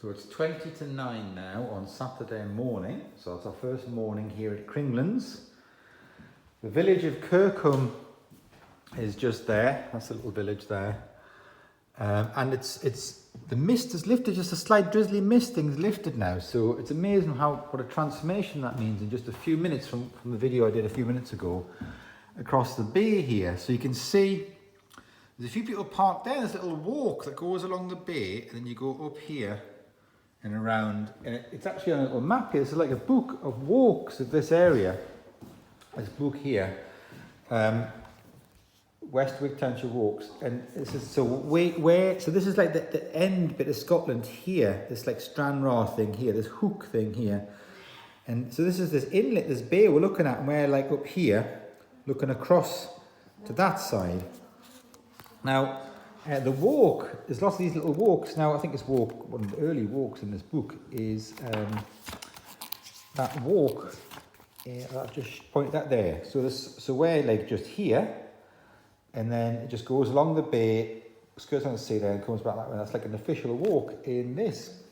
So it's 20 to 9 now on Saturday morning. So it's our first morning here at Kringlands. The village of Kirkham is just there. That's a little village there. And it's the mist has lifted, just a slight drizzly misting's lifted now. So it's amazing what a transformation that means in just a few minutes from the video I did a few minutes ago across the bay here. So you can see there's a few people parked there. There's a little walk that goes along the bay, and then you go up here and around, and it's actually on a little map here. It's like a book of walks of this area. This book here, West Township walks, and this is so this is like the end bit of Scotland here. This like Stranraer thing here, this hook thing here, and so this is this inlet, this bay we're looking at, and we're like up here, looking across to that side. Now. The walk, there's lots of these little walks. Now, I think this walk, one of the early walks in this book is that walk. I've just pointed that there. So we're like just here, and then it just goes along the bay, skirts on the sea there, and comes back that way. That's like an official walk in this.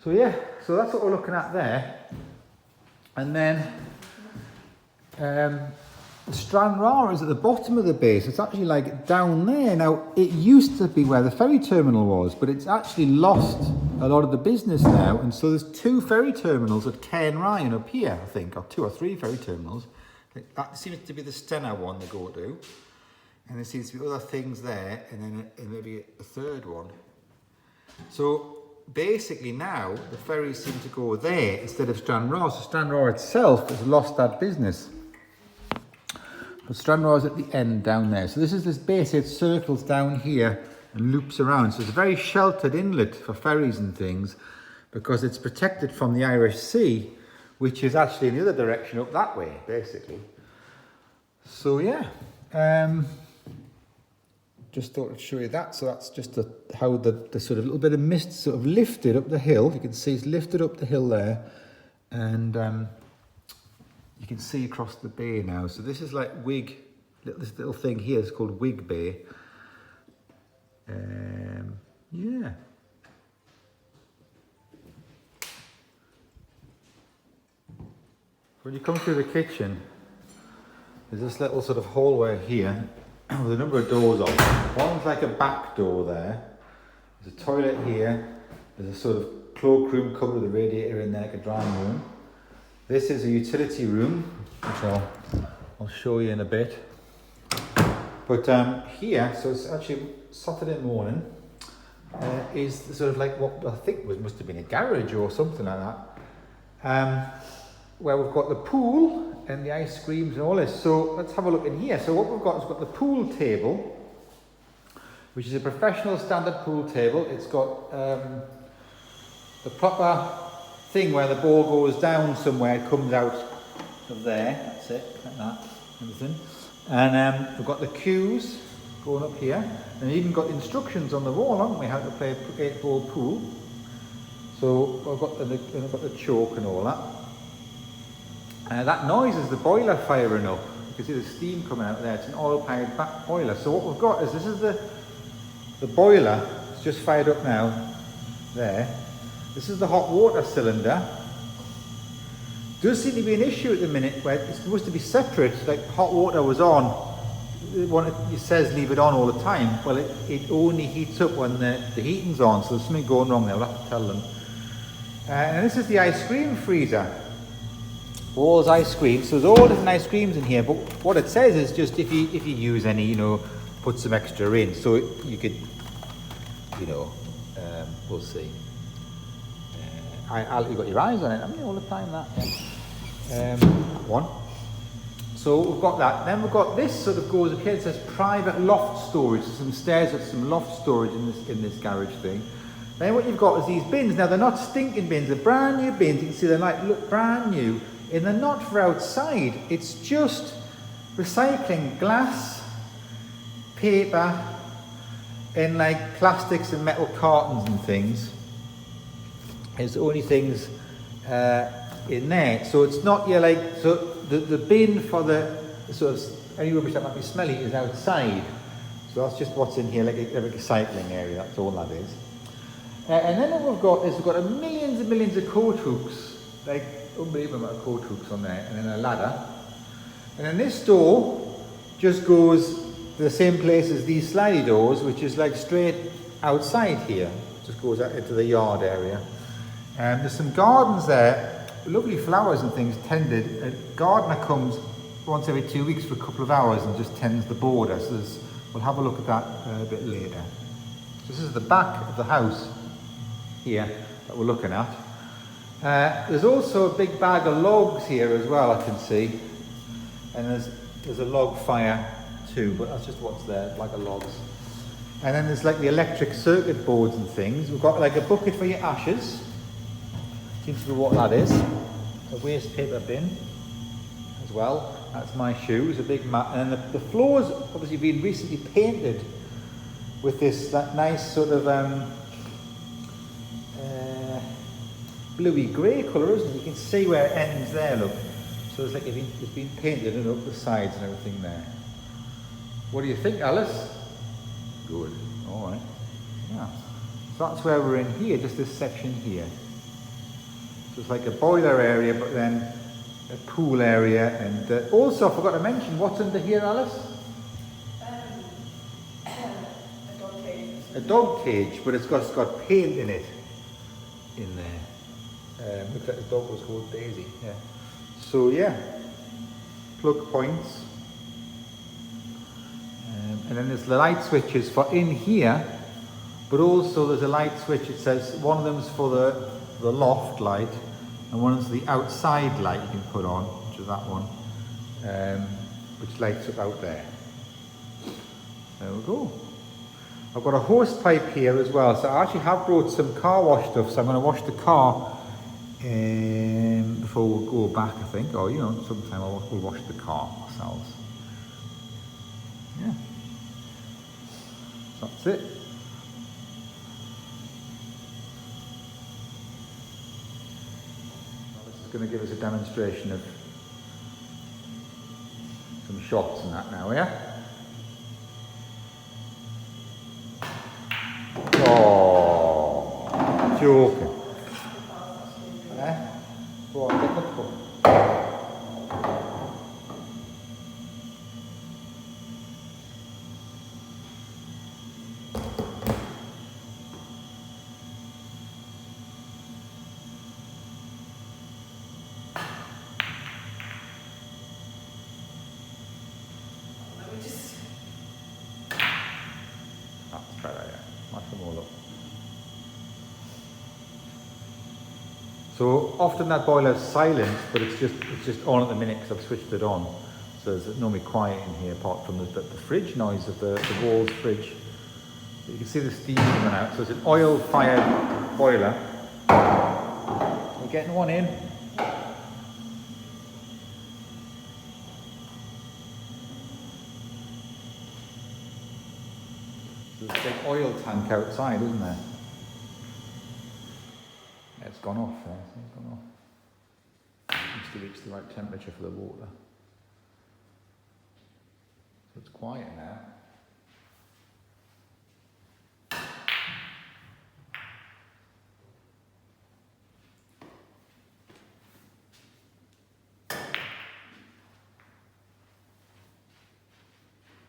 Yeah. So that's what we're looking at there, and then. Stranraer is at the bottom of the bay, so it's actually like down there. Now, it used to be where the ferry terminal was, but it's actually lost a lot of the business now, and so there's 2 ferry terminals at Cairn Ryan up here, I think, or 2 or 3 ferry terminals. That seems to be the Stena one they go to, and there seems to be other things there, and then maybe a third one. So basically now, the ferries seem to go there instead of Stranraer, so Stranraer itself has lost that business. But Stranraer is at the end down there. So this is this base, it circles down here and loops around. So it's a very sheltered inlet for ferries and things because it's protected from the Irish Sea, which is actually in the other direction up that way, basically. So yeah, just thought I'd show you that. So that's just how the sort of little bit of mist sort of lifted up the hill. You can see it's lifted up the hill there, and you can see across the bay now. So this is like Wig, this little thing here is called Wig Bay. Yeah. When you come through the kitchen, there's this little sort of hallway here with a number of doors on. One's like a back door there. There's a toilet here. There's a sort of cloakroom covered with a radiator in there, like a drying room. This is a utility room, which I'll show you in a bit. But here, so it's actually Saturday morning, is sort of like what I think must have been a garage or something like that, where we've got the pool and the ice creams and all this. So let's have a look in here. So what we've got is the pool table, which is a professional standard pool table. It's got the proper thing where the ball goes down somewhere, it comes out of there, that's it, like that, everything. And we've got the cues going up here, and we've even got instructions on the wall, haven't we, how to play a 8-ball pool. So I've got the chalk and all that. That noise is the boiler firing up. You can see the steam coming out there. It's an oil-powered back boiler. So what we've got is this is the boiler. It's just fired up now, there. This is the hot water cylinder. Does seem to be an issue at the minute where it's supposed to be separate, like hot water was on. It says leave it on all the time. Well, it only heats up when the heating's on, so there's something going wrong there, we'll have to tell them. And this is the ice cream freezer. All's ice cream, so there's all different ice creams in here, but what it says is just if you use any, put some extra in, so you could, we'll see. You've got your eyes on it, haven't you, all the time, that, yeah. One. So we've got that. Then we've got this sort of goes up here, it says private loft storage. There's some stairs with some loft storage in this garage thing. Then what you've got is these bins. Now they're not stinking bins, they're brand new bins. You can see they look brand new. And they're not for outside. It's just recycling glass, paper, and like plastics and metal cartons and things. It's the only things in there. So it's not the bin for the sort of any rubbish that might be smelly is outside. So that's just what's in here, like a cycling area, that's all that is. And then what we've got millions and millions of coat hooks, like unbelievable amount of coat hooks on there, and then a ladder. And then this door just goes to the same place as these slidey doors, which is like straight outside here. Just goes out into the yard area. And there's some gardens there, lovely flowers and things tended. A gardener comes once every 2 weeks for a couple of hours and just tends the border. So we'll have a look at that a bit later. So this is the back of the house here that we're looking at. There's also a big bag of logs here as well, I can see. And there's a log fire too, but that's just what's there, bag of logs. And then there's like the electric circuit boards and things. We've got like a bucket for your ashes. Seems to be what that is. A waste paper bin as well. That's my shoes, a big mat. And then the floor's obviously been recently painted with that nice sort of bluey grey colour, isn't it? You can see where it ends there, look. So it's like it's been painted and up the sides and everything there. What do you think, Alice? Good. All right. Yeah. So that's where we're in here, just this section here. So it's like a boiler area, but then a pool area, and also I forgot to mention what's under here, Alice. A dog cage. A dog cage, but it's got paint in it. In there. Looks like the dog was called Daisy. Yeah. So yeah, plug points. And then there's the light switches for in here, but also there's a light switch. It says one of them's for the loft light, and one is the outside light you can put on, which is that one, which lights up out there. There we go. I've got a hose pipe here as well, so I actually have brought some car wash stuff, so I'm going to wash the car before we go back, I think, or sometime we'll wash the car ourselves. Yeah. That's it. This is going to give us a demonstration of some shots and that now, yeah? Oh, joking. Go on, get the foot. That's better, yeah. Match them all up. So often that boiler is silent, but it's just on at the minute because I've switched it on. So it's normally quiet in here apart from the fridge noise of the Walls fridge. But you can see the steam coming out. So it's an oil-fired boiler. We're getting one in. There's a big oil tank outside, isn't there? It's gone off there, it's gone off. Needs to reach the right temperature for the water. So it's quiet now.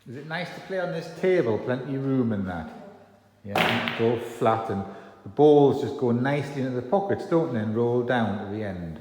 Is it nice to play on this table? Plenty of room in that. Yeah, it's all flat and the balls just go nicely into the pockets, don't they, and roll down to the end.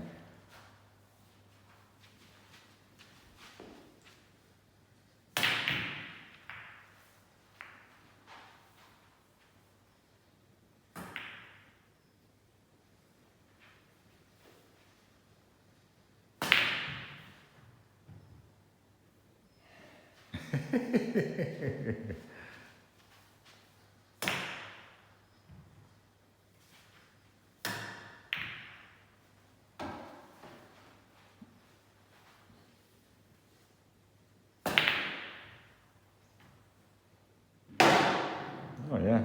Oh yeah.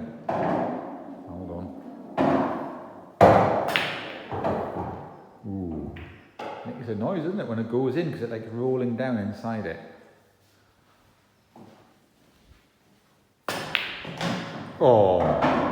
Hold on. Ooh. Makes a noise, doesn't it, when it goes in, because it's like rolling down inside it. Oh.